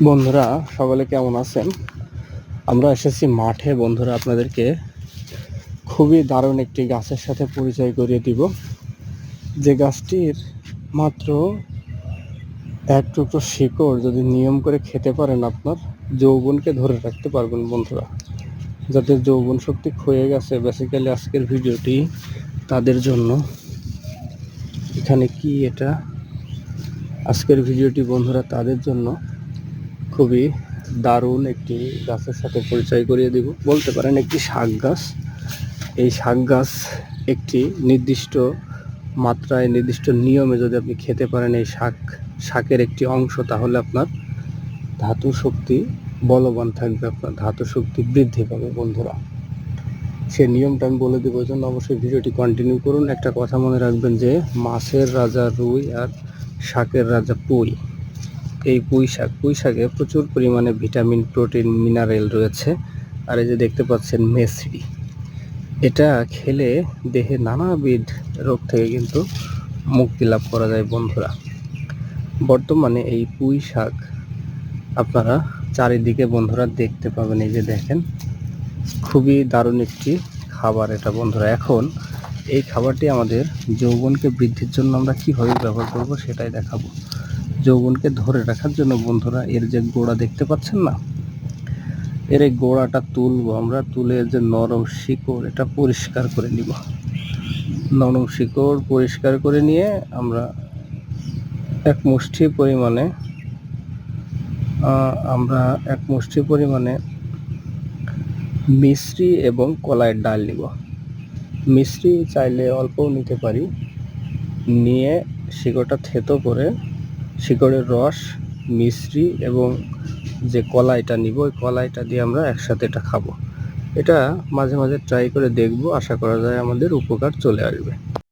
বন্ধুরা সকলে কেমন আছেন? আমরা এসেছি মাঠে বন্ধুরা, আপনাদেরকে খুবই দারুণ একটি গাছের সাথে পরিচয় করিয়ে দিব, যে গাছটির মাত্র এক টুকরো শিকড় যদি নিয়ম করে খেতে পারেন, আপনার যৌবনকে ধরে রাখতে পারবেন। বন্ধুরা, যাদের যৌবন শক্তি ক্ষয়ে গেছে, বেসিক্যালি আজকের ভিডিওটি তাদের জন্য। এখানে কি এটা? আজকের ভিডিওটি বন্ধুরা তাদের জন্য খুবই দারুণ একটি গাছের সাথে পরিচয় করিয়ে দিব, বলতে পারেন একটি শাক গাছ। এই শাক গাছ একটি নির্দিষ্ট মাত্রায়, নির্দিষ্ট নিয়মে যদি আপনি খেতে পারেন এই শাকের একটি অংশ, তাহলে আপনার ধাতু শক্তি বলবান থাকবে, আপনার ধাতু শক্তি বৃদ্ধি পাবে। বন্ধুরা, সে নিয়মটা আমি বলে দেবো, জন্য অবশ্যই ভিডিওটি কন্টিনিউ করুন। একটা কথা মনে রাখবেন যে মাছের রাজা রুই আর শাকের রাজা পুঁই। এই পুঁই শাকে প্রচুর পরিমাণে ভিটামিন, প্রোটিন, মিনারেল রয়েছে। আর এই যে দেখতে পাচ্ছেন মেসরি, এটা খেলে দেহে নানাবিধ রোগ থেকে কিন্তু মুক্তি লাভ করা যায়। বন্ধুরা, বর্তমানে এই পুঁই শাক আপনারা চারিদিকে বন্ধুরা দেখতে পাবেন। এই যে দেখেন, খুবই দারুণ একটি খাবার এটা। বন্ধুরা, এখন এই খাবারটি আমাদের যৌবনকে বৃদ্ধির জন্য আমরা কীভাবে ব্যবহার করব সেটাই দেখাবো। যৌবনকে ধরে রাখার জন্য বন্ধুরা, এর যে গোড়া দেখতে পাচ্ছেন না, এর এই গোড়াটা তুলবো আমরা, তুলে যে নরম শিকড় এটা পরিষ্কার করে নিব। নরম শিকড় পরিষ্কার করে নিয়ে আমরা এক মুষ্টি পরিমাণে মিশ্রি এবং কলাইয়ের ডাল নিব। মিশ্রি চাইলে অল্পও নিতে পারি, নিয়ে শিকড়টা থেতো করে শিকড়ের রস, মিশ্রি এবং যে কলাইটা নিব, ওই কলাইটা দিয়ে আমরা একসাথে এটা খাবো। এটা মাঝে মাঝে ট্রাই করে দেখব, আশা করা যায় আমাদের উপকার চলে আসবে।